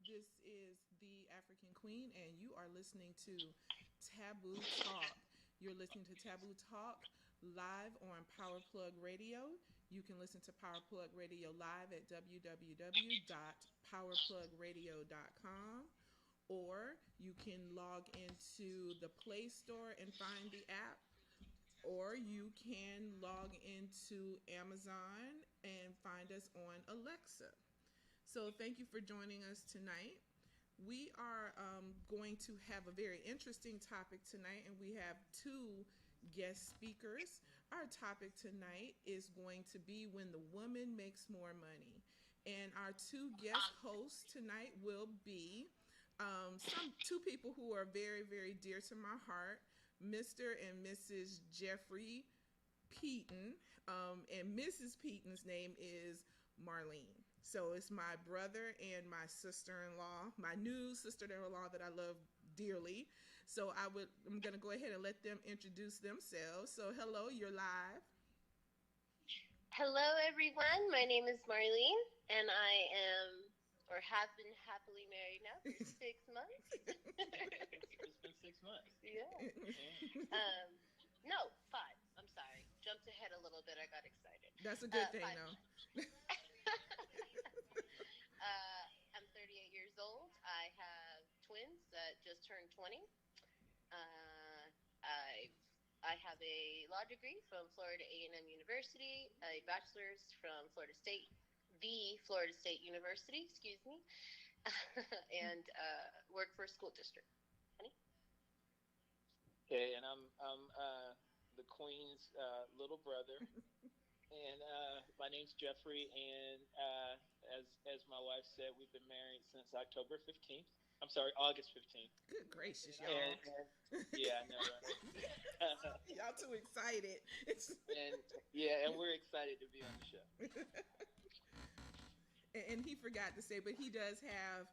This is the African Queen, and you are listening to Taboo Talk. You're listening to Taboo Talk live on Power Plug Radio. You can listen to Power Plug Radio live at www.powerplugradio.com, or you can log into the Play Store and find the app, or you can log into Amazon and find us on Alexa. So, thank you for joining us tonight. We are going to have a very interesting topic tonight, and we have two guest speakers. Our topic tonight is going to be when the woman makes more money. And our two guest hosts tonight will be some two people who are very, very dear to my heart, Mr. and Mrs. Jeffrey Peaton, and Mrs. Peaton's name is Marlene. So it's my brother and my sister-in-law, my new sister-in-law that I love dearly. So I'm going to go ahead and let them introduce themselves. So hello, you're live. Hello, everyone. My name is Marlene, and I am, or have been happily married now for 6 months. It's been 6 months. Yeah. No, 5. I'm sorry. Jumped ahead a little bit. I got excited. That's a good thing, though. I'm 38 years old. I have twins that just turned 20. I have a law degree from Florida A&M University, a bachelor's from the Florida State University, excuse me, and work for a school district. Honey? Okay, and I'm the Queen's little brother, and my name's Jeffrey, and as my wife said, we've been married since October 15th. I'm sorry, August 15th. Good gracious, y'all. Yeah, I know, right? Y'all too excited. and we're excited to be on the show. And he forgot to say, but he does have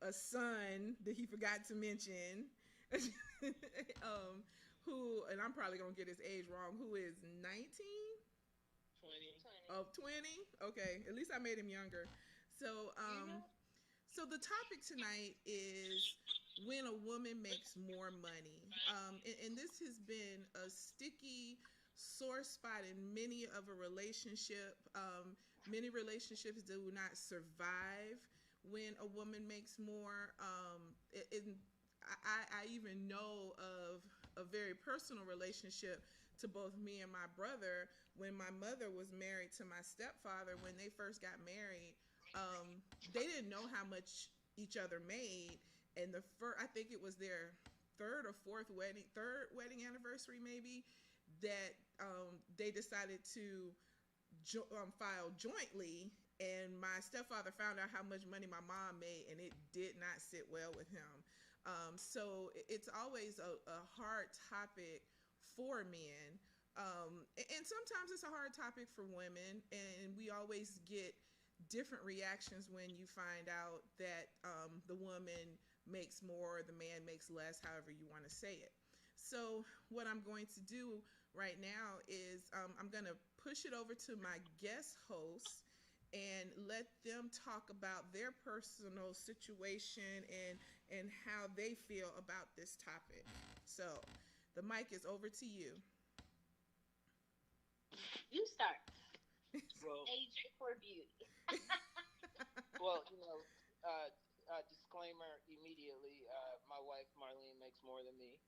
a son that he forgot to mention, who, and I'm probably going to get his age wrong, who is 19? 20. Oh, 20? Okay, at least I made him younger. So, So the topic tonight is when a woman makes more money. And this has been a sticky sore spot in many of a relationship. Many relationships do not survive when a woman makes more. I even know of a very personal relationship to both me and my brother. When my mother was married to my stepfather, when they first got married, they didn't know how much each other made, and I think it was their third wedding anniversary maybe, that they decided to file jointly, and my stepfather found out how much money my mom made, and it did not sit well with him. So it's always a hard topic for men, and sometimes it's a hard topic for women, and we always get different reactions when you find out that the woman makes more, the man makes less, however you want to say it. So what I'm going to do right now is I'm going to push it over to my guest hosts and let them talk about their personal situation and how they feel about this topic. So the mic is over to you. You start. Well, Age for beauty. well, disclaimer immediately. My wife Marlene makes more than me,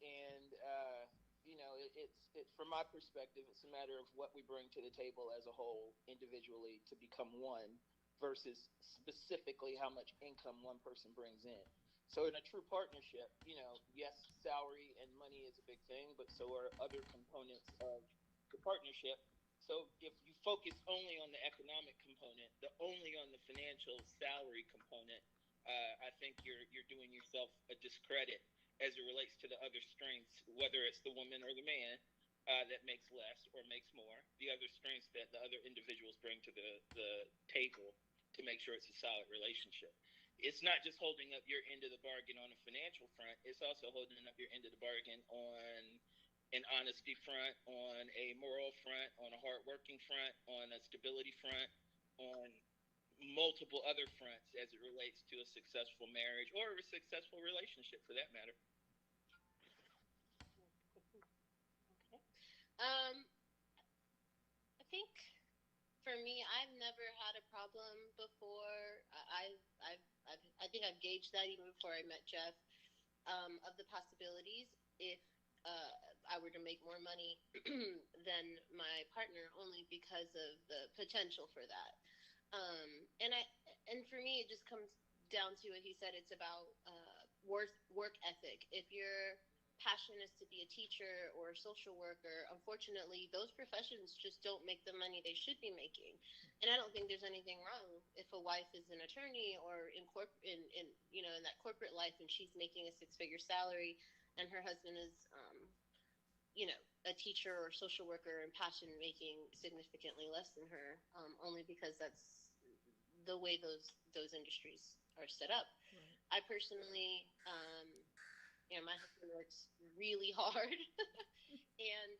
and it's from my perspective, it's a matter of what we bring to the table as a whole, individually, to become one, versus specifically how much income one person brings in. So in a true partnership, yes, salary and money is a big thing, but so are other components of the partnership. So if you focus only on the economic component, only on the financial salary component, I think you're doing yourself a discredit as it relates to the other strengths, whether it's the woman or the man that makes less or makes more, the other strengths that the other individuals bring to the table to make sure it's a solid relationship. It's not just holding up your end of the bargain on a financial front, it's also holding up your end of the bargain on an honesty front, on a moral front, on a hardworking front, on a stability front, on multiple other fronts as it relates to a successful marriage or a successful relationship for that matter. Okay. I think for me, I've never had a problem before. I think I've gauged that even before I met Jeff, of the possibilities if uh, I were to make more money than my partner, only because of the potential for that. Um, and I and for me, it just comes down to what he said. It's about work ethic. If your passion is to be a teacher or a social worker, unfortunately, those professions just don't make the money they should be making. And I don't think there's anything wrong if a wife is an attorney or in in that corporate life, and she's making a six-figure salary, and her husband is a teacher or social worker and passion making significantly less than her, only because that's the way those industries are set up. Right. I personally, my husband works really hard, and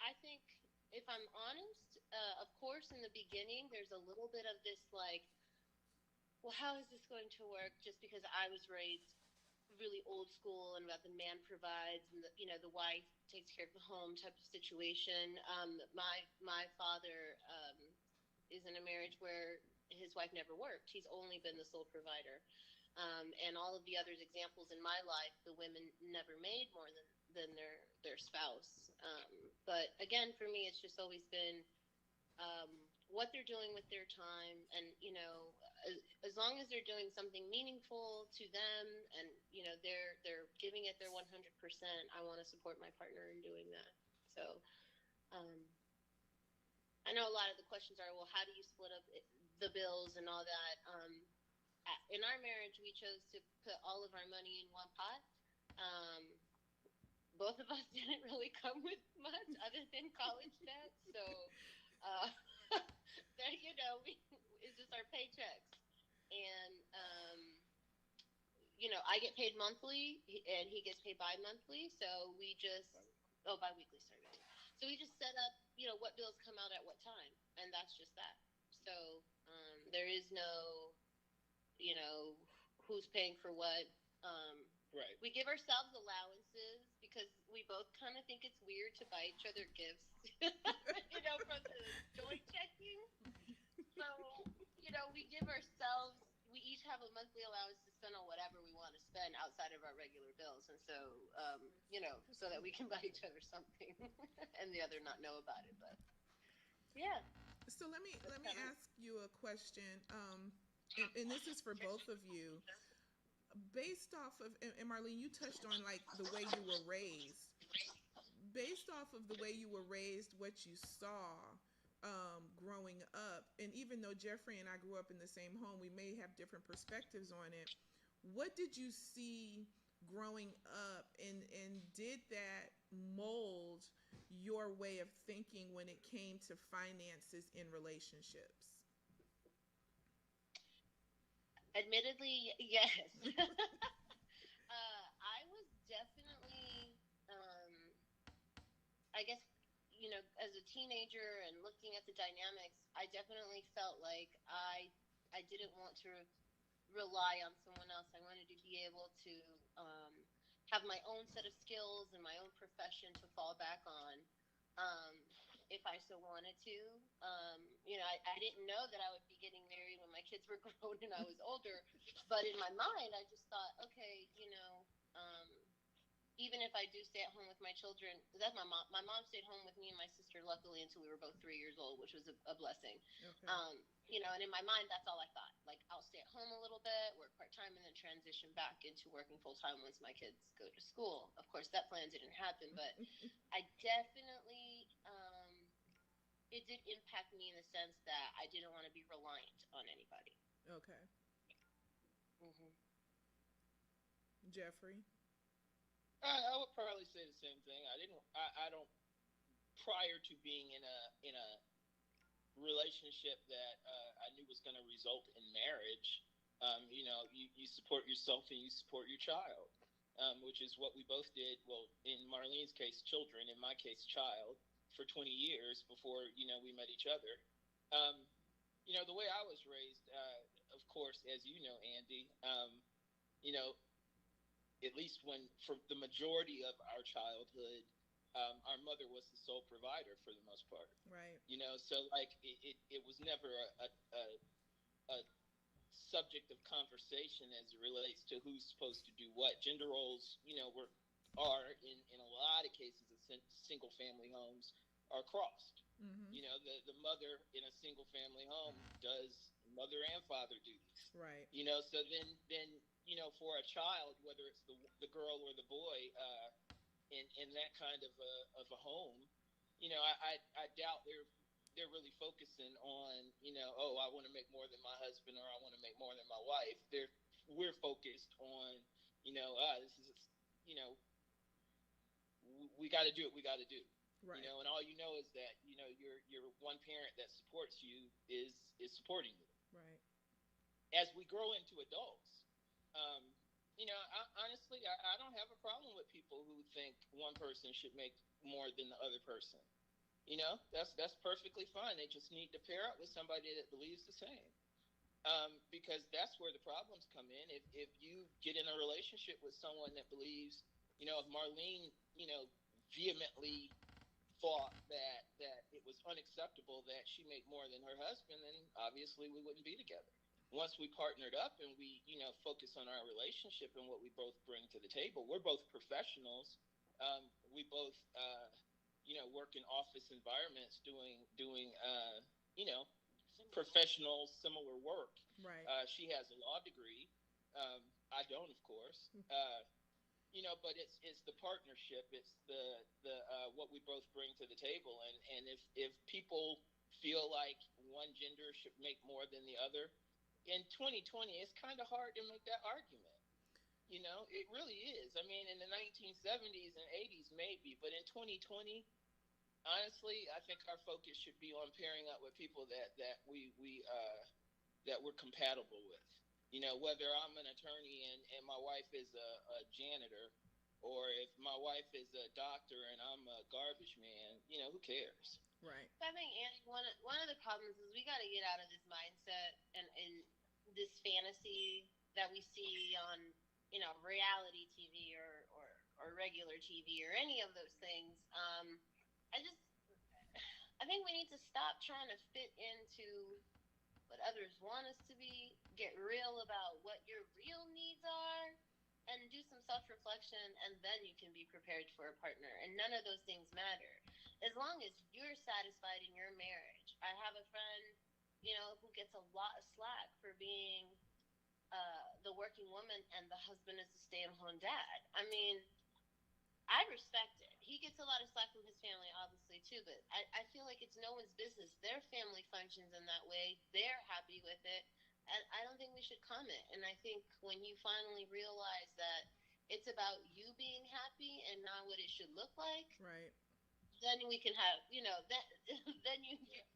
I think if I'm honest, of course, in the beginning, there's a little bit of this like, well, how is this going to work? Just because I was raised really old school and about the man provides and the wife takes care of the home type of situation. My father is in a marriage where his wife never worked. He's only been the sole provider. And all of the other examples in my life, the women never made more than their spouse. But again, for me, it's just always been um, what they're doing with their time, and as long as they're doing something meaningful to them, and they're giving it their 100%. I want to support my partner in doing that. So um, I know a lot of the questions are, well, how do you split up the bills and all that? In our marriage, we chose to put all of our money in one pot. Um, both of us didn't really come with much other than college debt, so uh, there, it's just our paychecks, and I get paid monthly, and he gets paid bi-monthly, so we just bi-weekly, sorry. So we just set up, what bills come out at what time, and that's just that. So there is no, you know, who's paying for what. Right. We give ourselves allowances because we both kind of think it's weird to buy each other gifts, from the joint checking. So, we each have a monthly allowance to spend on whatever we want to spend outside of our regular bills. And so, so that we can buy each other something and the other not know about it. But yeah. So let me ask you a question. And this is for both of you. Based off of, and Marlene, you touched on like the way you were raised. Based off of the way you were raised, what you saw growing up, and even though Jeffrey and I grew up in the same home, we may have different perspectives on it. What did you see growing up, and did that mold your way of thinking when it came to finances in relationships? Admittedly, yes. I was definitely, I guess, as a teenager and looking at the dynamics, I definitely felt like I didn't want to rely on someone else. I wanted to be able to have my own set of skills and my own profession to fall back on, um, if I so wanted to. I didn't know that I would be getting married when my kids were grown and I was older, but in my mind, I just thought, okay, um, even if I do stay at home with my children, that's my mom. My mom stayed home with me and my sister, luckily, until we were both 3 years old, which was a blessing. Okay. And in my mind, that's all I thought. Like, I'll stay at home a little bit, work part time, and then transition back into working full time once my kids go to school. Of course, that plan didn't happen, but I definitely, it did impact me in the sense that I didn't want to be reliant on anybody. Okay. Mm-hmm. Jeffrey? I would probably say the same thing. I don't, prior to being in a relationship that I knew was going to result in marriage, you support yourself and you support your child, which is what we both did. Well, in Marlene's case, children. In my case, child, for 20 years before we met each other. Um, the way I was raised, of course, as you know, Andy, you know, at least when for the majority of our childhood, our mother was the sole provider for the most part. Right. So like it was never a subject of conversation as it relates to who's supposed to do what. Gender roles, are in a lot of cases of single family homes are crossed. Mm-hmm. The mother in a single family home does mother and father duties. Right. So then for a child, whether it's the girl or the boy, in that kind of a home, I doubt they're really focusing on, oh, I want to make more than my husband or I want to make more than my wife. We're focused on, this is, you know, we got to do what we got to do. Right. And all you know is that your one parent that supports you is supporting you. Right. As we grow into adults, um, honestly, I don't have a problem with people who think one person should make more than the other person. That's perfectly fine. They just need to pair up with somebody that believes the same. Because that's where the problems come in. If you get in a relationship with someone that believes, if Marlene, vehemently thought that it was unacceptable that she make more than her husband, then obviously we wouldn't be together. Once we partnered up and we, focus on our relationship and what we both bring to the table, we're both professionals. We both, work in office environments doing, you know, professional similar work. Right. She has a law degree. I don't, of course. But it's the partnership. It's the what we both bring to the table. And if people feel like one gender should make more than the other, in 2020, it's kind of hard to make that argument. It really is. I mean, in the 1970s and 80s, maybe, but in 2020, honestly, I think our focus should be on pairing up with people that we're compatible with. Whether I'm an attorney and my wife is a janitor, or if my wife is a doctor and I'm a garbage man, who cares? Right. I think, Andy, one of the problems is we got to get out of this mindset and this fantasy that we see on, reality TV or regular TV or any of those things. I just, I think we need to stop trying to fit into what others want us to be, get real about what your real needs are, and do some self reflection, and then you can be prepared for a partner. And none of those things matter. As long as you're satisfied in your marriage. I have a friend, who gets a lot of slack for being the working woman, and the husband is a stay at home dad. I mean, I respect it. He gets a lot of slack from his family, obviously, too, but I feel like it's no one's business. Their family functions in that way. They're happy with it. And I don't think we should comment. And I think when you finally realize that it's about you being happy and not what it should look like, Right. then we can have, that then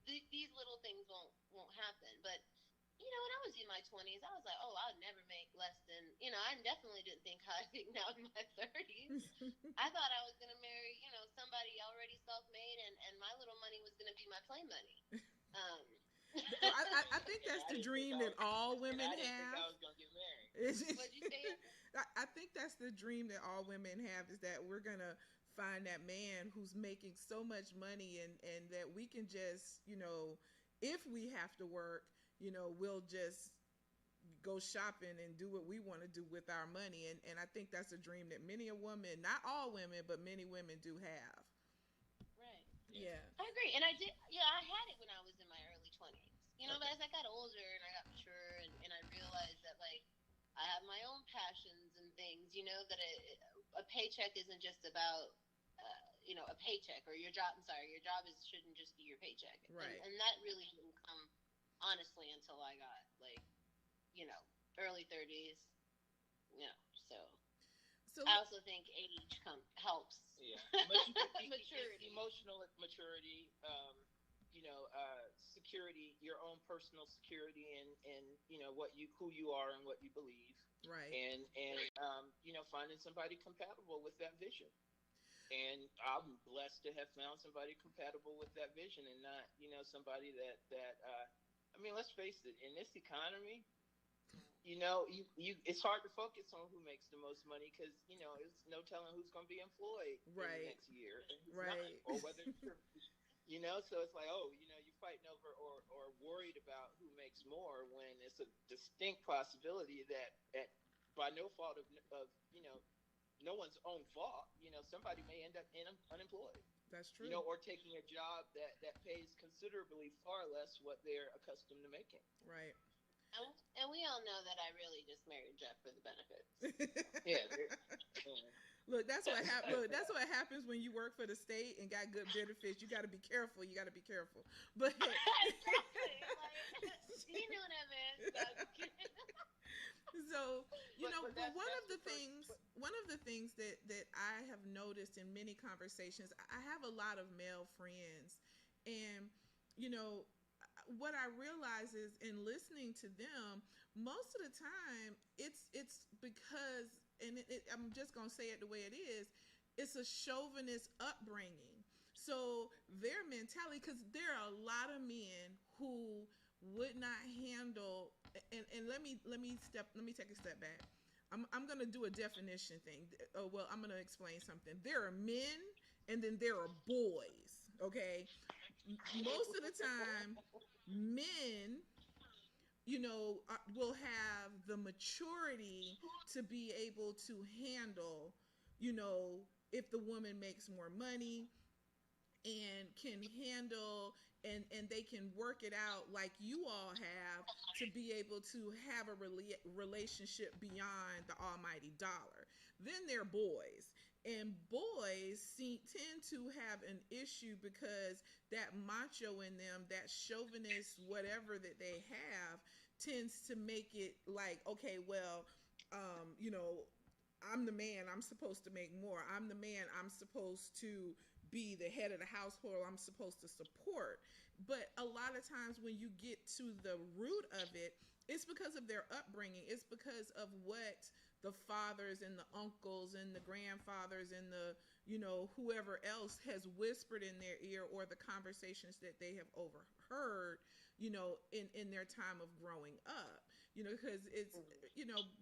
these little things won't happen. But when I was in my 20s, I was like, oh, I'll never make less than, I definitely didn't think how I think now in my 30s. I thought I was going to marry, somebody already self-made, and my little money was going to be my play money. Um, I think that's the dream that all women I didn't think have. I was going to get married. What'd you say? I think that's the dream that all women have, is that we're going to find that man who's making so much money, and that we can just, if we have to work, we'll just go shopping and do what we want to do with our money. And I think that's a dream that many a woman, not all women, but many women do have. Right. Yeah. I agree. And I did, I had it when I was in my early 20s. But as I got older and I got mature, and I realized that, like, I have my own passions and things, that a paycheck isn't just about, a paycheck, or your job. I'm sorry, your job shouldn't just be your paycheck. Right. And that really didn't come, honestly, until I got, like, early 30s, so. So I also think age helps. Yeah, Maturity, emotional maturity, security, your own personal security, and who you are and what you believe, right. and finding somebody compatible with that vision. and I'm blessed to have found somebody compatible with that vision, and not, somebody that I mean, let's face it, in this economy, it's hard to focus on who makes the most money, because there's no telling who's going to be employed in the Right. next year and who's not, Right. or whether so it's like, oh, you're fighting over, or worried about who makes more, when it's a distinct possibility that, by no fault of no one's own fault, somebody may end up unemployed, That's true. or taking a job that pays considerably far less what they're accustomed to making. Right. And we all know that I really just married Jeff for the benefits. Yeah. Look, that's what happens. Look, that's what happens when you work for the state and got good benefits. You got to be careful. You got to be careful. But Exactly. Like, you know what I meant. so but But one of the things that I have noticed in many conversations, I have a lot of male friends, and you know what I realize is, in listening to them, most of the time it's because, and I'm just gonna say it the way it is, it's a chauvinist upbringing. So their mentality, because there are a lot of men who would not handle, and let me take a step back. I'm gonna do a definition thing. Oh, well, I'm gonna explain something. There are men, and then there are boys. Okay, most of the time, men, will have the maturity to be able to handle, if the woman makes more money, and can handle, and they can work it out like you all have, to be able to have a relationship beyond the almighty dollar. Then they're boys, and boys tend to have an issue, because that macho in them, that chauvinist whatever that they have, tends to make it like, okay, well, I'm the man, I'm supposed to make more, I'm the man, I'm supposed to be the head of the household, I'm supposed to support. But a lot of times when you get to the root of it, it's because of their upbringing. It's because of what the fathers and the uncles and the grandfathers and the, whoever else has whispered in their ear, or the conversations that they have overheard, in their time of growing up. Because it's,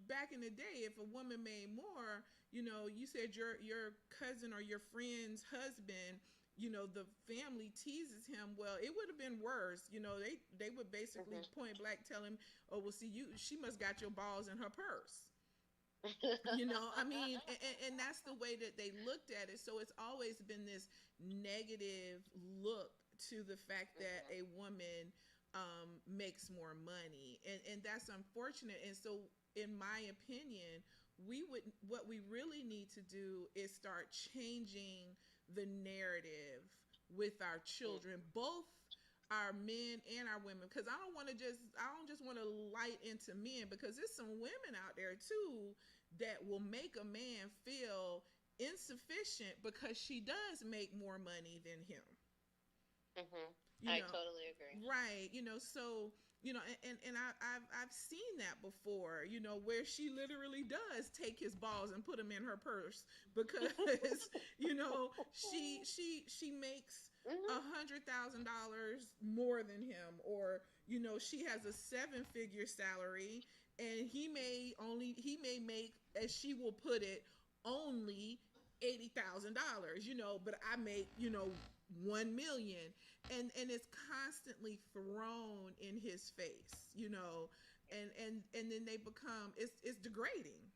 back in the day, if a woman made more, you said your cousin or your friend's husband, the family teases him. Well, it would have been worse. They would basically point blank tell him, oh, well, see, she must got your balls in her purse. I mean, and that's the way that they looked at it. So it's always been this negative look to the fact that a woman makes more money, and that's unfortunate. And so, in my opinion, what we really need to do is start changing the narrative with our children, both our men and our women, because I don't just want to light into men, because there's some women out there too that will make a man feel insufficient because she does make more money than him. I totally agree. Right. So, and I've seen that before, where she literally does take his balls and put them in her purse, because, she makes $100,000 more than him, or, she has a 7-figure salary, and he may make, as she will put it, only $80,000, but I make, 1 million, and it's constantly thrown in his face, and then they become, it's degrading,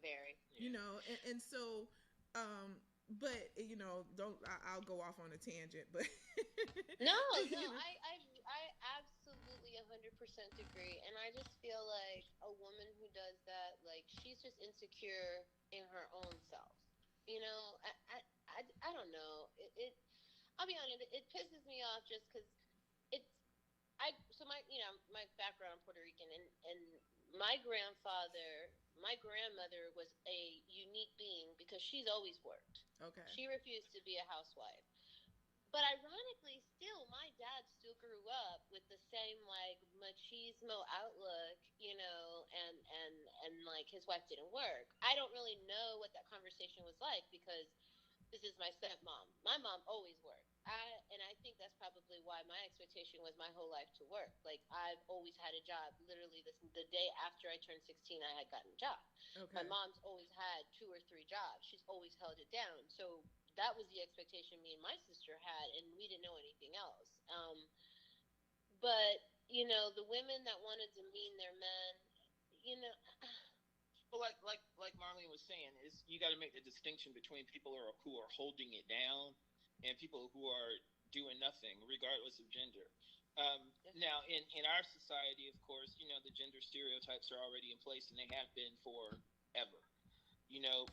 Very. and so, but don't, I'll go off on a tangent, but No, I absolutely 100% agree, and I just feel like a woman who does that, like, she's just insecure in her own self. I don't know. I'll be honest. It pisses me off just because it's so my background, I'm Puerto Rican, and my grandmother was a unique being because she's always worked. okay. She refused to be a housewife. But ironically, still, my dad still grew up with the same like machismo outlook, and like his wife didn't work. I don't really know what that conversation was like because this is my stepmom. My mom always worked. I think that's probably why my expectation was my whole life to work. Like, I've always had a job. Literally, the day after I turned 16, I had gotten a job. Okay. My mom's always had 2 or 3 jobs. She's always held it down. So that was the expectation me and my sister had, and we didn't know anything else. But the women that wanted to mean their men, you know, Well, like Marlene was saying, is you got to make the distinction between people who are holding it down and people who are doing nothing, regardless of gender. Now, in our society, of course, the gender stereotypes are already in place, and they have been forever.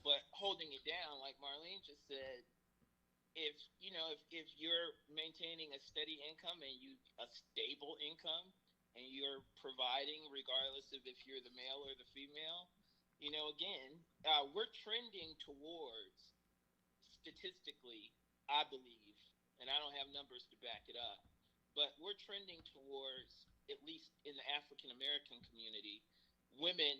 But holding it down, like Marlene just said, if you're maintaining a steady income and a stable income, and you're providing regardless of if you're the male or the female, again, we're trending towards, statistically, I believe, and I don't have numbers to back it up, but we're trending towards, at least in the African American community, women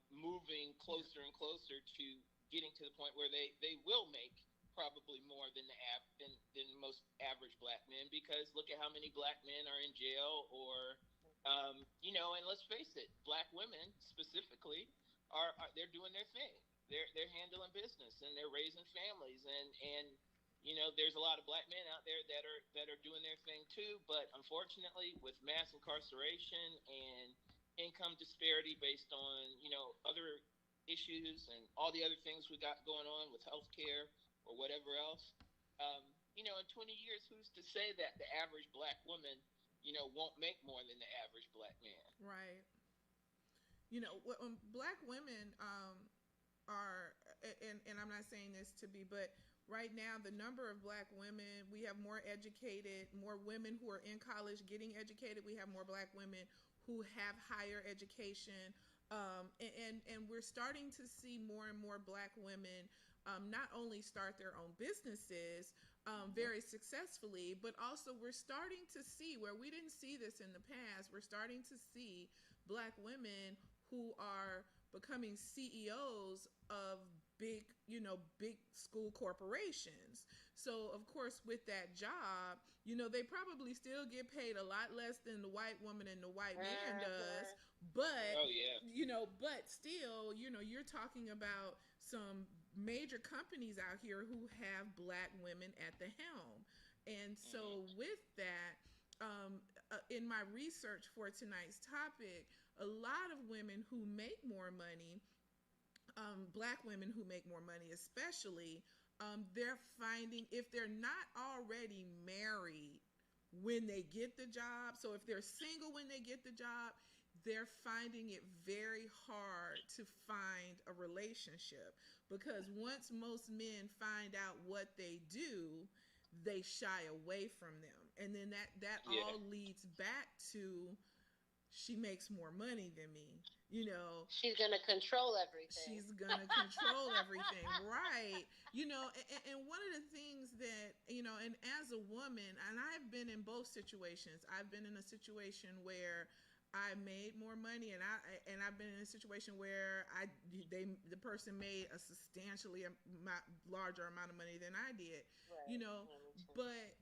moving closer and closer to getting to the point where they will make probably more than than most average black men, because look at how many black men are in jail, or and let's face it, black women specifically are they're doing their thing. They're handling business, and they're raising families, and there's a lot of black men out there that are doing their thing too. But unfortunately, with mass incarceration and income disparity based on other issues and all the other things we got going on with healthcare or whatever else, in 20 years, who's to say that the average black woman won't make more than the average black man? Right. When black women are, and I'm not saying this to be, but right now the number of black women, we have more educated, more women who are in college getting educated. We have more black women who have higher education, and we're starting to see more and more black women not only start their own businesses very successfully, but also we're starting to see, where we didn't see this in the past, we're starting to see black women who are becoming CEOs of big school corporations. So of course, with that job, they probably still get paid a lot less than the white woman and the white man does. But oh yeah, but still, you're talking about some major companies out here who have black women at the helm. And so with that, in my research for tonight's topic, a lot of women who make more money, black women who make more money especially, they're finding, if they're not already married when they get the job, so if they're single when they get the job, they're finding it very hard to find a relationship, because once most men find out what they do, they shy away from them. And then that all leads back to, she makes more money than me. She's gonna control everything. She's gonna control everything, right? And one of the things that, and as a woman, and I've been in both situations. I've been in a situation where I made more money, and I've been in a situation where the person made a substantially larger amount of money than I did. Right. But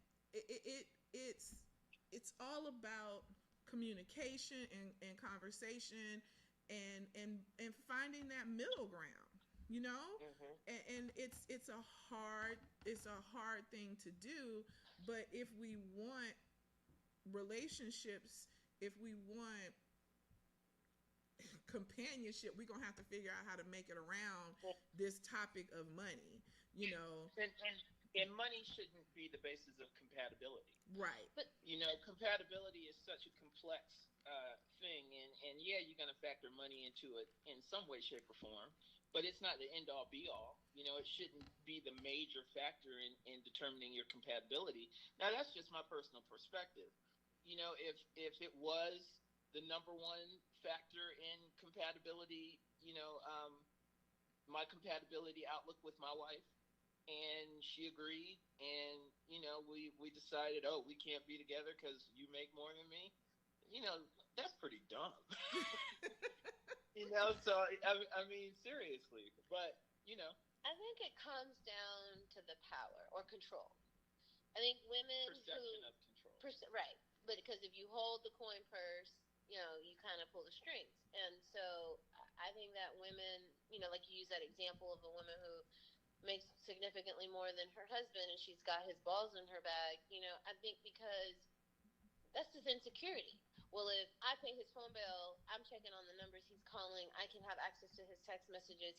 it's all about communication and conversation and finding that middle ground. And it's a hard thing to do. But if we want relationships, if we want companionship, we're gonna have to figure out how to make it around this topic of money. And money shouldn't be the basis of compatibility, right? But compatibility is such a complex thing, and yeah, you're gonna factor money into it in some way, shape, or form, but it's not the end all, be all. It shouldn't be the major factor in determining your compatibility. Now, that's just my personal perspective. If it was the number one factor in compatibility, my compatibility outlook with my wife, and she agreed, and we decided, oh, we can't be together because you make more than me. That's pretty dumb. So I mean, seriously, but I think it comes down to the power or control. I think women who Perception of control. right, but because if you hold the coin purse, you kind of pull the strings, and so I think that women, like you use that example of a woman who makes significantly more than her husband, and she's got his balls in her bag. I think because that's just insecurity. Well, if I pay his phone bill, I'm checking on the numbers he's calling. I can have access to his text messages.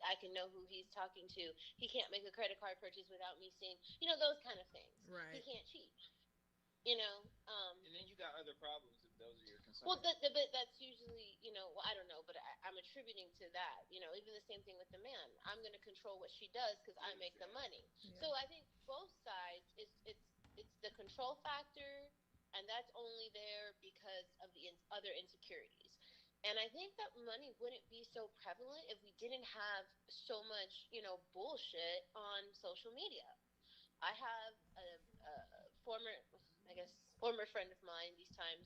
I can know who he's talking to. He can't make a credit card purchase without me seeing, those kind of things. He Right. can't cheat. You know, And then you got other problems if those are your concerns. well, but that's usually, well, I don't know, but I'm attributing to that. Even the same thing with the man. I'm going to control what she does because I make the money. Yeah. So I think both sides, it's the control factor, and that's only there because of the other insecurities. And I think that money wouldn't be so prevalent if we didn't have so much, bullshit on social media. I have a former, I guess, former friend of mine. These times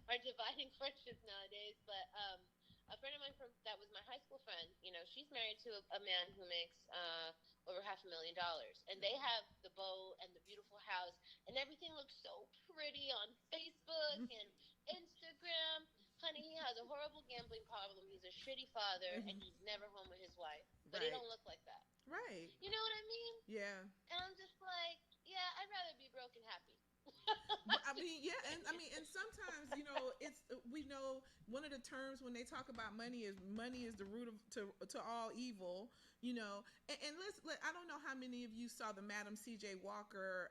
are dividing friendships nowadays. But a friend of mine from that was my high school friend. She's married to a man who makes over $500,000, and they have the bow and the beautiful house, and everything looks so pretty on Facebook and Instagram. Honey, he has a horrible gambling problem. He's a shitty father, and Mhm. he's never home with his wife. But he Right. don't look like that. Right. You know what I mean? Yeah. And I'm just like, yeah, I'd rather be broke and happy. I mean, yeah, and I mean, and sometimes it's we know one of the terms when they talk about money is the root of to all evil. And I don't know how many of you saw the Madam C.J. Walker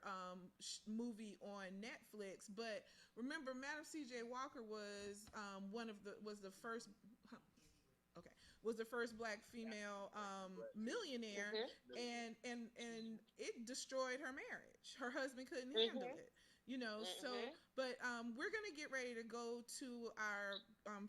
movie on Netflix, but remember, Madam C.J. Walker was was the first. Okay, was the first black female millionaire, Mhm. and it destroyed her marriage. Her husband couldn't handle Mhm. it. So Mhm. but we're gonna get ready to go to our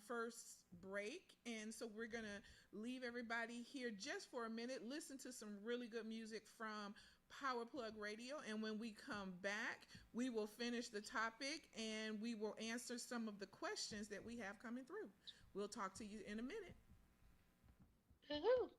first break, and so we're gonna leave everybody here just for a minute, listen to some really good music from Power Plug Radio, and when we come back, we will finish the topic and we will answer some of the questions that we have coming through. We'll talk to you in a minute. Woohoo.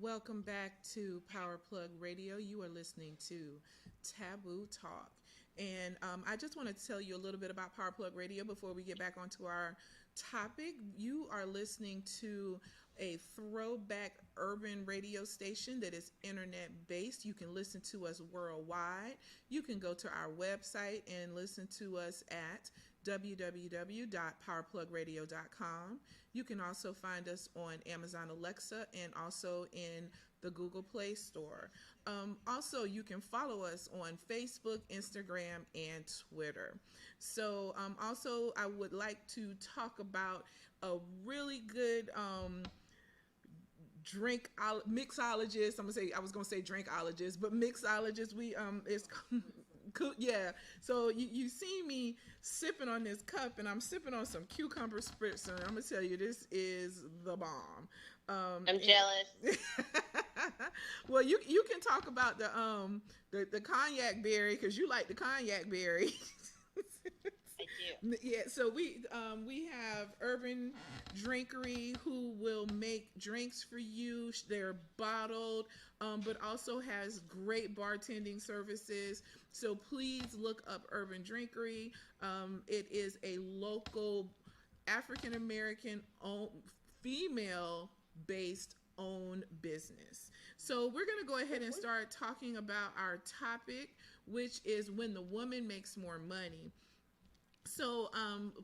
Welcome back to Power Plug Radio. You are listening to Taboo Talk. And I just want to tell you a little bit about Power Plug Radio before we get back onto our topic. You are listening to a throwback urban radio station that is internet based. You can listen to us worldwide. You can go to our website and listen to us at www.powerplugradio.com. You can also find us on Amazon Alexa and also in the Google Play Store. Also, you can follow us on Facebook, Instagram, and Twitter. So, also, I would like to talk about a really good mixologist. I was gonna say drinkologist, but mixologist. It's cool. Yeah. So you see me sipping on this cup, and I'm sipping on some cucumber spritz, and I'm gonna tell you, this is the bomb. I'm jealous. Well, you can talk about the cognac berry because you like the cognac berry. I do. Yeah, so we have Urban Drinkery who will make drinks for you. They're bottled, but also has great bartending services. So please look up Urban Drinkery. It is a local African American female based owned business. So we're going to go ahead and start talking about our topic, which is when the woman makes more money. So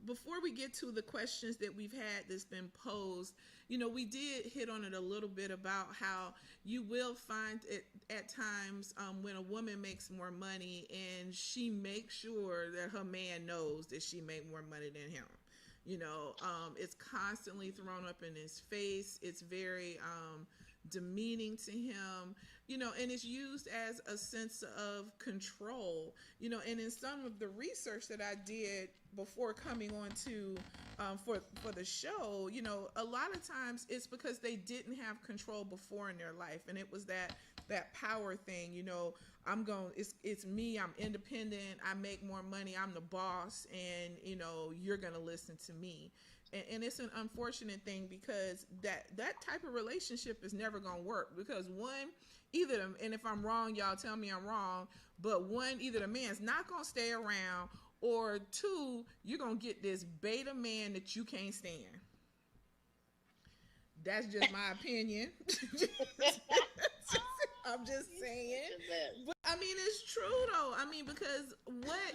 before we get to the questions that we've had that's been posed, we did hit on it a little bit about how you will find it at times when a woman makes more money and she makes sure that her man knows that she made more money than him. It's constantly thrown up in his face. It's very demeaning to him, and it's used as a sense of control, and in some of the research that I did before coming on to for the show, a lot of times it's because they didn't have control before in their life, and it was that power thing. It's me, I'm independent, I make more money, I'm the boss, and you're gonna listen to me. And it's an unfortunate thing because that type of relationship is never gonna work, because and if I'm wrong, y'all tell me I'm wrong, but either the man's not gonna stay around, or two, you're gonna get this beta man that you can't stand. That's just my opinion. I'm just saying. But I mean, it's true though. I mean, because what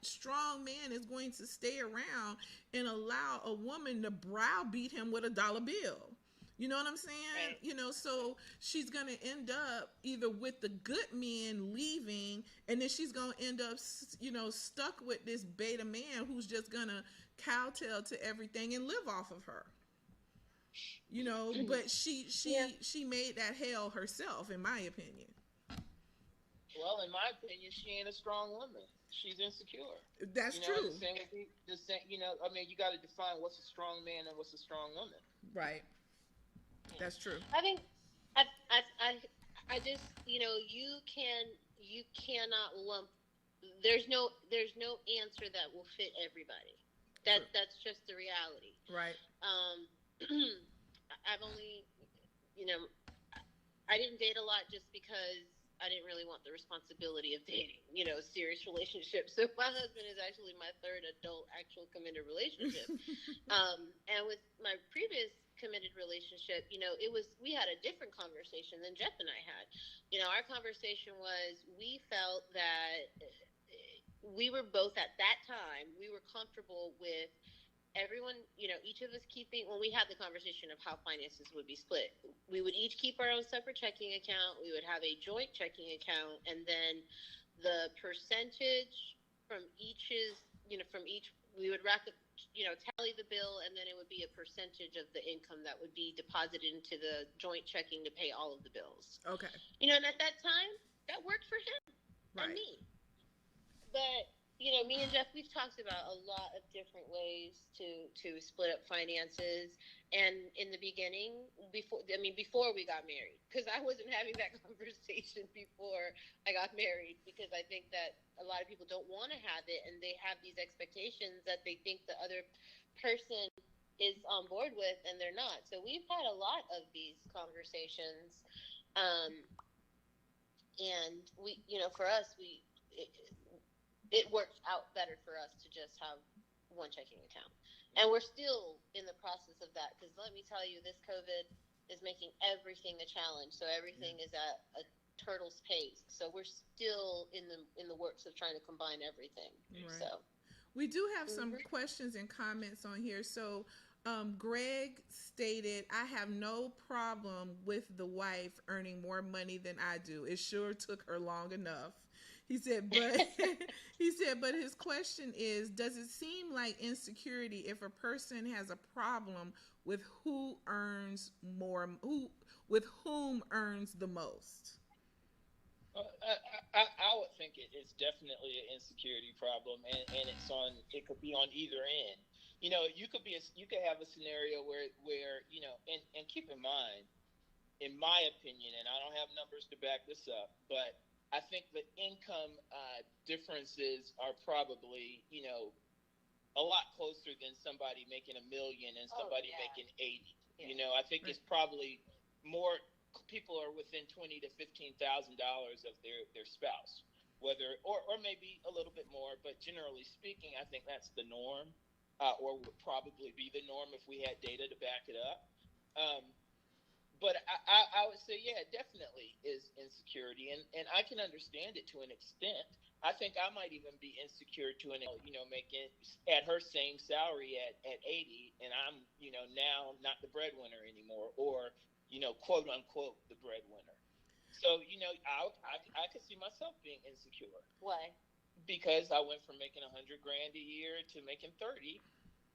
strong man is going to stay around and allow a woman to browbeat him with a dollar bill? You know what I'm saying? Right. So she's going to end up either with the good men leaving, and then she's going to end up, stuck with this beta man who's just going to kowtow to everything and live off of her. But she made that hell herself, in my opinion. Well, in my opinion, she ain't a strong woman. She's insecure. That's true. I mean, you got to define what's a strong man and what's a strong woman. Right. That's true. I think I just, you cannot lump. There's no answer that will fit everybody. That's just the reality. Right. I've only, I didn't date a lot just because I didn't really want the responsibility of dating, a serious relationship. So my husband is actually my third adult actual committed relationship. And with my previous committed relationship, we had a different conversation than Jeff and I had. Our conversation was, we felt that we were both at that time, we were comfortable with everyone, each of us when we had the conversation of how finances would be split, we would each keep our own separate checking account. We would have a joint checking account, and then the percentage from each we would tally the bill, and then it would be a percentage of the income that would be deposited into the joint checking to pay all of the bills. Okay. And at that time, that worked for him and me. But me and Jeff, we've talked about a lot of different ways to split up finances. And in the beginning, before we got married, because I wasn't having that conversation before I got married, because I think that a lot of people don't want to have it, and they have these expectations that they think the other person is on board with and they're not. So we've had a lot of these conversations, um, and we, for us, it works out better for us to just have one checking account, and we're still in the process of that, because let me tell you, this COVID is making everything a challenge. So everything is at a turtle's pace. So we're still in the works of trying to combine everything. Right. So we do have some questions and comments on here. So, Greg stated, I have no problem with the wife earning more money than I do. It sure took her long enough. He said, but but his question is, does it seem like insecurity if a person has a problem with who earns more, with whom earns the most? I would think it's definitely an insecurity problem, and it could be on either end. You could have a scenario where and keep in mind, in my opinion, and I don't have numbers to back this up, but I think the income differences are probably a lot closer than somebody making $1 million and somebody making 80. Yeah. I think it's probably more people are within $20,000 to $15,000 of their spouse, whether or maybe a little bit more, but generally speaking, I think that's the norm, or would probably be the norm if we had data to back it up. But I would say, yeah, it definitely is insecurity, and I can understand it to an extent. I think I might even be insecure to an, making at her same salary at 80, and I'm, now not the breadwinner anymore, or, quote unquote, the breadwinner. So, I could see myself being insecure. Why? Because I went from making $100,000 a year to making 30,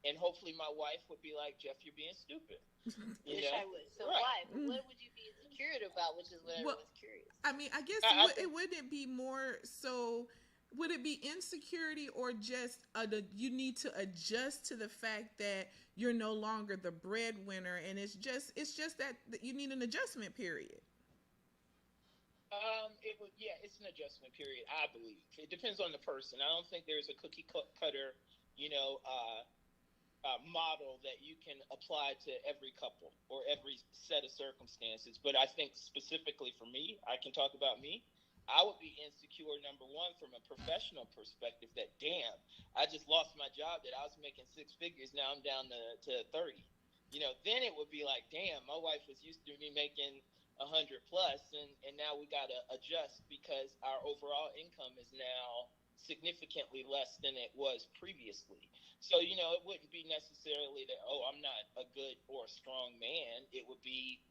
and hopefully my wife would be like, Jeff, you're being stupid. I would. So right. Why? What would you be insecure about? Which is what I was curious. I mean, I guess it wouldn't be more so. Would it be insecurity, or just you need to adjust to the fact that you're no longer the breadwinner, and it's just that you need an adjustment period? It's an adjustment period, I believe. It depends on the person. I don't think there's a cookie cutter, model that you can apply to every couple or every set of circumstances. But I think specifically for me, I can talk about me. I would be insecure, number one, from a professional perspective, that damn, I just lost my job that I was making 6 figures. Now I'm down to 30. Then it would be like, damn, my wife was used to me making 100 plus, and now we got to adjust because our overall income is now significantly less than it was previously. So, it wouldn't be necessarily that, oh, I'm not a good or a strong man. It would be,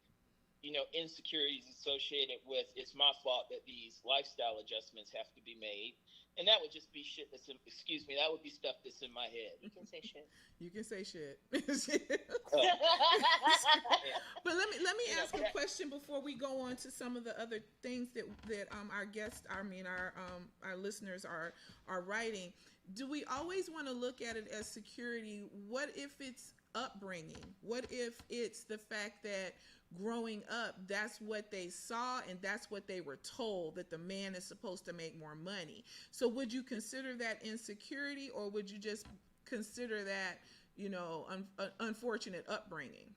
insecurities associated with, it's my fault that these lifestyle adjustments have to be made. And that would just be shit that would be stuff that's in my head. You can say shit. You can say shit. But let me ask a question before we go on to some of the other things that our guests, our listeners are writing. Do we always want to look at it as security? What if it's upbringing? What if it's the fact that growing up, that's what they saw and that's what they were told, that the man is supposed to make more money? So would you consider that insecurity, or would you just consider that, unfortunate upbringing?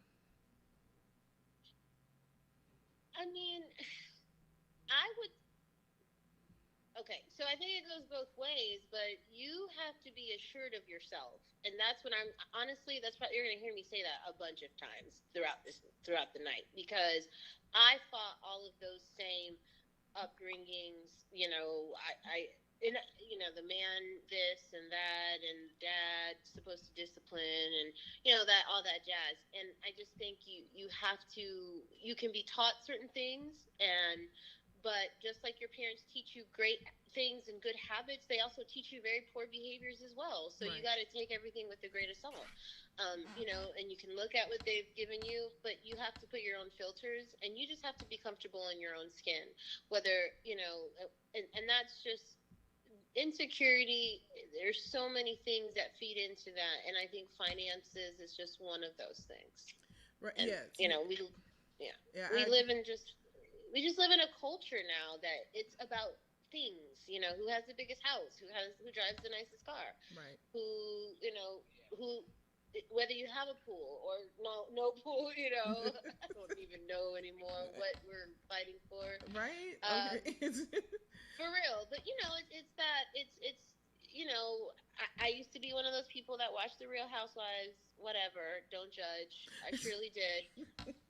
I mean, I would. Okay, so I think it goes both ways, but you have to be assured of yourself, and that's when that's probably, you're going to hear me say that a bunch of times throughout the night, because I fought all of those same upbringings. The man this and that, and dad supposed to discipline, and that, all that jazz. And I just think you can be taught certain things, but just like your parents teach you great things and good habits, they also teach you very poor behaviors as well. So right. You got to take everything with a grain of salt. And you can look at what they've given you, but you have to put your own filters, and you just have to be comfortable in your own skin. Whether, and that's just insecurity. There's so many things that feed into that, and I think finances is just one of those things. Right. And, yes. We just live in a culture now that it's about things, who has the biggest house, who drives the nicest car, right? Who whether you have a pool or no pool, I don't even know anymore what we're fighting for. Right? Okay. For real. But it's that it's I used to be one of those people that watched the Real Housewives, whatever, don't judge. I surely did.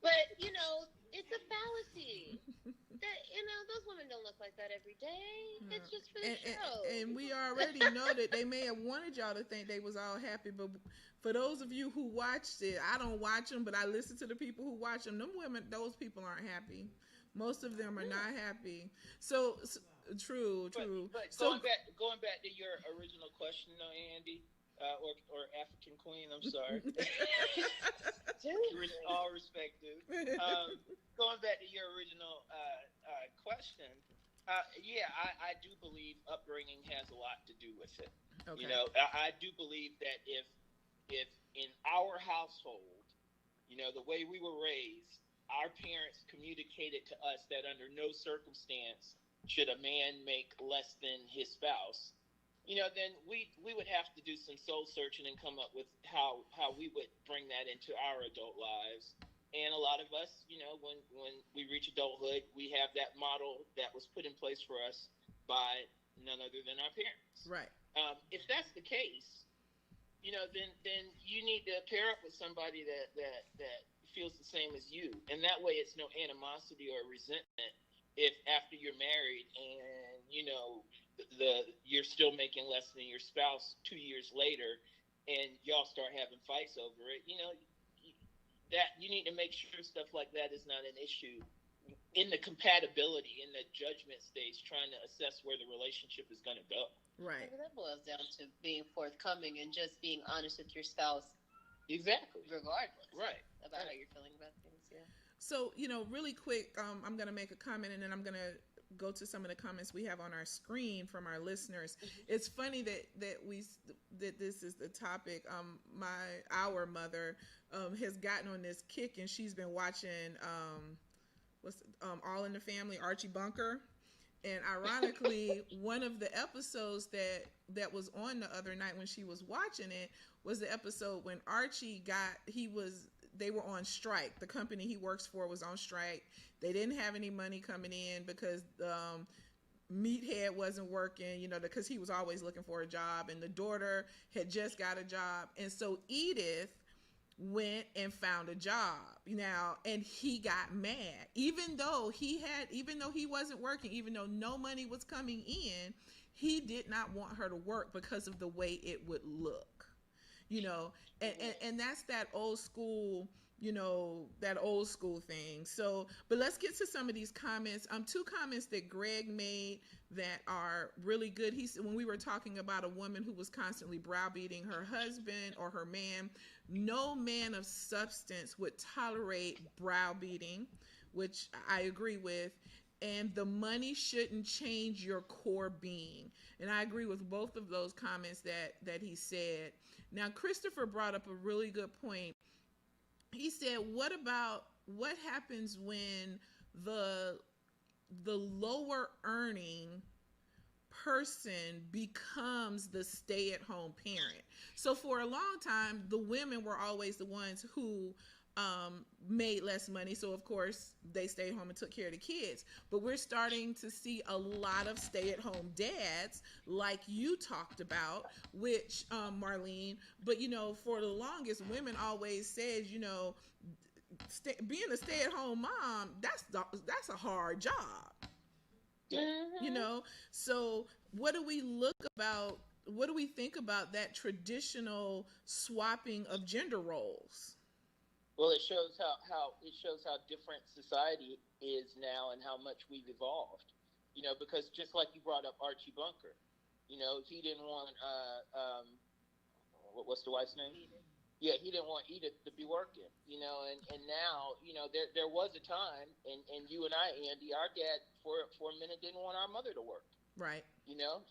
But it's a fallacy. That those women don't look like that every day. No. It's just for the show. And we already know that they may have wanted y'all to think they was all happy, but for those of you who watched it, I don't watch them, but I listen to the people who watch them. Them women, those people aren't happy. Most of them are not happy. So true. But so going back to your original question, though, Andy, or African Queen, I'm sorry. All respect, dude. Going back to your original question, I do believe upbringing has a lot to do with it. Okay. I do believe that if in our household, the way we were raised, our parents communicated to us that under no circumstance should a man make less than his spouse, then we would have to do some soul searching and come up with how we would bring that into our adult lives. And a lot of us, when we reach adulthood, we have that model that was put in place for us by none other than our parents. Right. If that's the case, then you need to pair up with somebody that feels the same as you, and that way it's no animosity or resentment if after you're married and you're still making less than your spouse 2 years later, and y'all start having fights over it. That you need to make sure stuff like that is not an issue in the compatibility, in the judgment stage, trying to assess where the relationship is going to go. Right. That boils down to being forthcoming and just being honest with your spouse. Exactly. Regardless. Right. About how you're feeling about things. Yeah. So, really quick, I'm going to make a comment, and then I'm going to go to some of the comments we have on our screen from our listeners. It's funny that this is the topic. Our mother has gotten on this kick, and she's been watching All in the Family, Archie Bunker. And ironically, one of the episodes that was on the other night when she was watching it was the episode when Archie they were on strike. The company he works for was on strike. They didn't have any money coming in because Meathead wasn't working, because he was always looking for a job, and the daughter had just got a job. And so Edith went and found a job now, and he got mad, even though he wasn't working, even though no money was coming in. He did not want her to work because of the way it would look, and that's that old school thing. So, but let's get to some of these comments. Two comments that Greg made that are really good. When we were talking about a woman who was constantly browbeating her husband or her man, no man of substance would tolerate browbeating, which I agree with. And the money shouldn't change your core being. And I agree with both of those comments that he said. Now, Christopher brought up a really good point. He said, what happens when the lower earning person becomes the stay-at-home parent? So for a long time, the women were always the ones who made less money. So of course they stayed home and took care of the kids. But we're starting to see a lot of stay-at-home dads like you talked about, which Marlene, but for the longest, women always says, being a stay-at-home mom, that's a hard job. Mm-hmm. So what do we think about that traditional swapping of gender roles? Well, it shows how different society is now and how much we've evolved. Because just like you brought up Archie Bunker, he didn't want what's the wife's name? Yeah, he didn't want Edith to be working. And now there was a time, and you and I, Andy, our dad for a minute didn't want our mother to work. Right. And now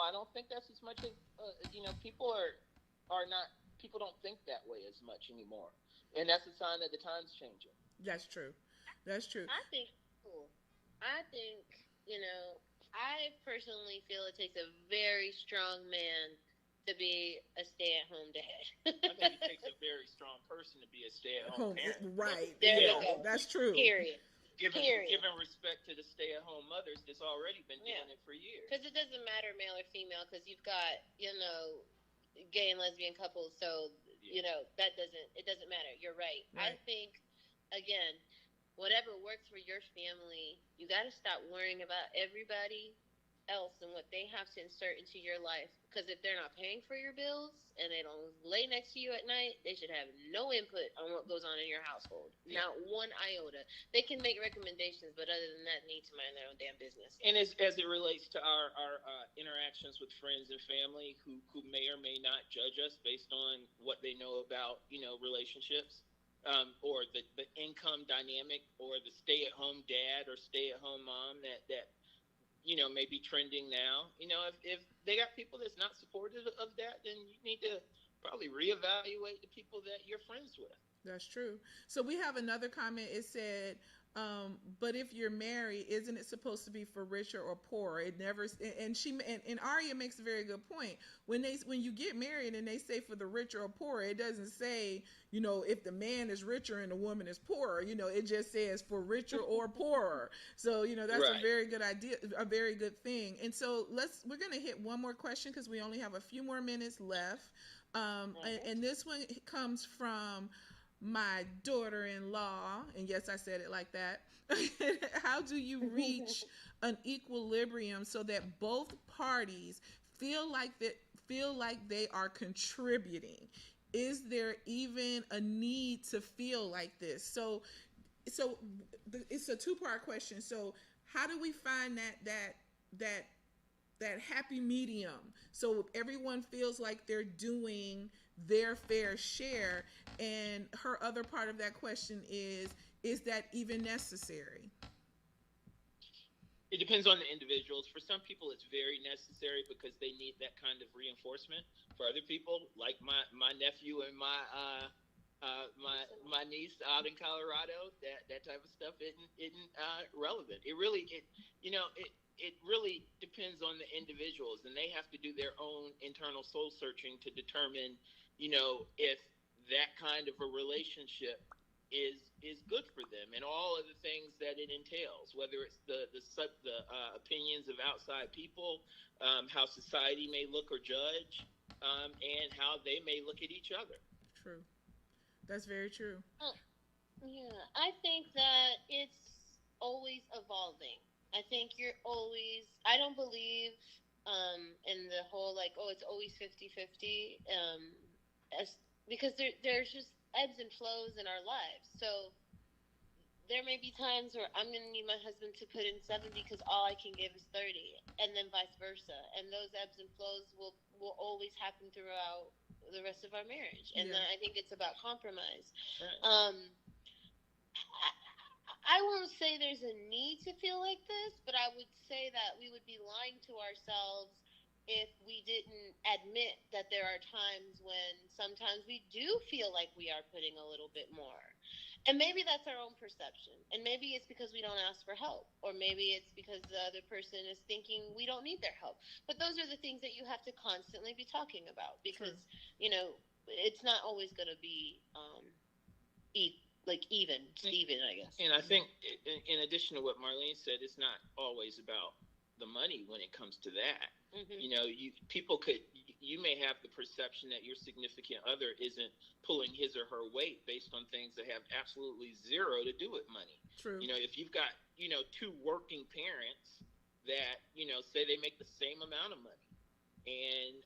I don't think that's as much as people are not. People don't think that way as much anymore, and that's a sign that the time's changing. That's true. I think I personally feel it takes a very strong man to be a stay-at-home dad. I think it takes a very strong person to be a stay-at-home parent. Right. There Yeah, we go. that's true. Period. Given respect to the stay-at-home mothers that's already been doing it for years. Because it doesn't matter male or female, because you've got, gay and lesbian couples, so, it doesn't matter. You're right. I think, again, whatever works for your family, you got to stop worrying about everybody else and what they have to insert into your life. Because if they're not paying for your bills and they don't lay next to you at night, they should have no input on what goes on in your household. Not one iota. They can make recommendations, but other than that, need to mind their own damn business. And as it relates to our interactions with friends and family who may or may not judge us based on what they know about, relationships, or the income dynamic, or the stay-at-home dad or stay-at-home mom that may be trending now. If they got people that's not supportive of that, then you need to probably reevaluate the people that you're friends with. That's true. So we have another comment. It said, but if you're married, isn't it supposed to be for richer or poorer? It never. And Aria makes a very good point. When you get married and they say for the richer or poorer, it doesn't say, if the man is richer and the woman is poorer. It just says for richer or poorer. So that's a very good idea, a very good thing. And so we're gonna hit one more question because we only have a few more minutes left. And this one comes from my daughter-in-law, and yes, I said it like that. How do you reach an equilibrium so that both parties feel like they are contributing? Is there even a need to feel like this? So it's a two-part question. So how do we find that happy medium so everyone feels like they're doing their fair share? And her other part of that question is that even necessary? It depends on the individuals. For some people, it's very necessary because they need that kind of reinforcement. For other people, like my nephew and my niece out in Colorado, that type of stuff isn't relevant. It really depends on the individuals, and they have to do their own internal soul searching to determine, if that kind of a relationship is good for them, and all of the things that it entails, whether it's the opinions of outside people, how society may look or judge, and how they may look at each other. True. That's very true. Yeah, I think that it's always evolving. I think I don't believe in the whole, it's always 50-50, because there's just ebbs and flows in our lives. So there may be times where I'm going to need my husband to put in 70 because all I can give is 30, and then vice versa. And those ebbs and flows will always happen throughout the rest of our marriage. And I think it's about compromise. Right. I won't say there's a need to feel like this, but I would say that we would be lying to ourselves if we didn't admit that there are times when sometimes we do feel like we are putting a little bit more. And maybe that's our own perception. And maybe it's because we don't ask for help. Or maybe it's because the other person is thinking we don't need their help. But those are the things that you have to constantly be talking about. Because, it's not always going to be Steven, I guess. And I think, in addition to what Marlene said, it's not always about the money when it comes to that. Mm-hmm. You may have the perception that your significant other isn't pulling his or her weight based on things that have absolutely zero to do with money. True. If you've got, two working parents that, say they make the same amount of money, and,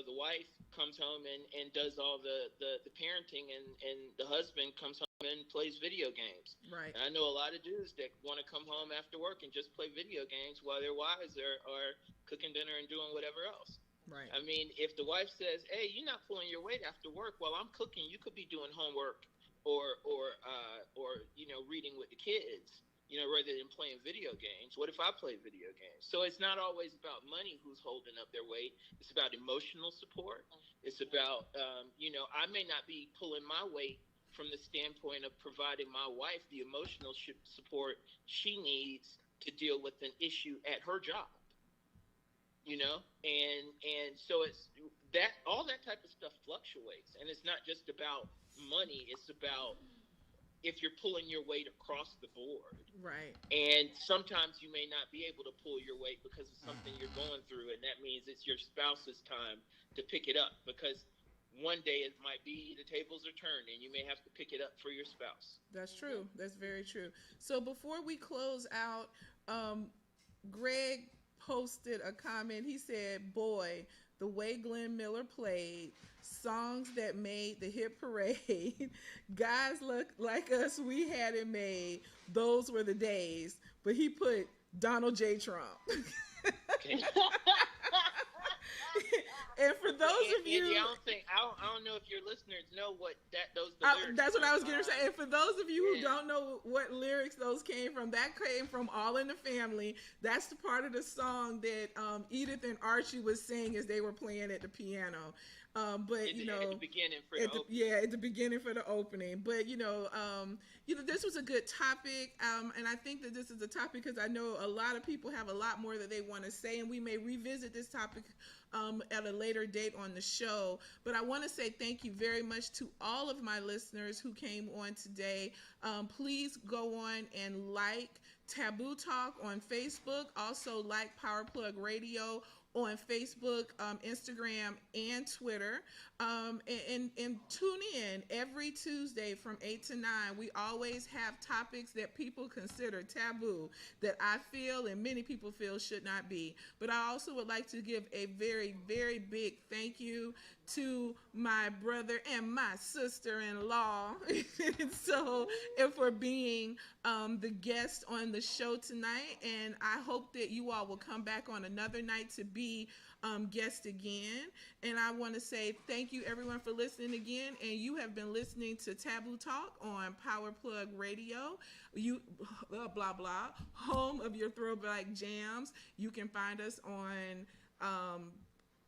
the wife comes home and does all the parenting, and the husband comes home and plays video games. Right. And I know a lot of dudes that want to come home after work and just play video games while their wives are cooking dinner and doing whatever else. Right. I mean, if the wife says, "Hey, you're not pulling your weight after work while I'm cooking, you could be doing homework or reading with the kids, rather than playing video games. What if I play video games?" So it's not always about money who's holding up their weight. It's about emotional support. It's about, I may not be pulling my weight from the standpoint of providing my wife the emotional support she needs to deal with an issue at her job. and so it's that all that type of stuff fluctuates, and it's not just about money. It's about if you're pulling your weight across the board. Right. And sometimes you may not be able to pull your weight because of something you're going through, and that means it's your spouse's time to pick it up, because one day it might be the tables are turned and you may have to pick it up for your spouse. That's true. That's very true. So before we close out, Greg posted a comment. He said, boy, the way Glenn Miller played, songs that made the hit parade, guys look like us, we had it made, those were the days. But he put Donald J. Trump. Okay. And for those of you, Andy, I don't know if your listeners know what those lyrics. That's what I was going to say. And for those of you who Yeah. don't know what lyrics those came from, that came from All in the Family. That's the part of the song that Edith and Archie was singing as they were playing at the piano. But at the beginning for the opening. Yeah, at the beginning for the opening. But this was a good topic, and I think that this is a topic because I know a lot of people have a lot more that they want to say, and we may revisit this topic at a later date on the show. But I want to say thank you very much to all of my listeners who came on today. Please go on and like Taboo Talk on Facebook. Also like Power Plug Radio on Facebook, Instagram, and Twitter. And tune in every Tuesday from 8 to 9. We always have topics that people consider taboo that I feel and many people feel should not be. But I also would like to give a very, very big thank you to my brother and my sister-in-law and for being the guest on the show tonight. And I hope that you all will come back on another night to be guest again. And I want to say thank you everyone for listening again. And you have been listening to Taboo Talk on Power Plug Radio. You blah blah, home of your throwback jams. You can find us on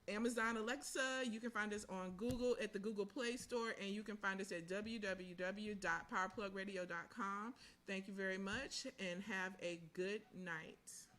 Amazon Alexa. You can find us on Google at the Google Play Store, and you can find us at www.powerplugradio.com. Thank you very much, and have a good night.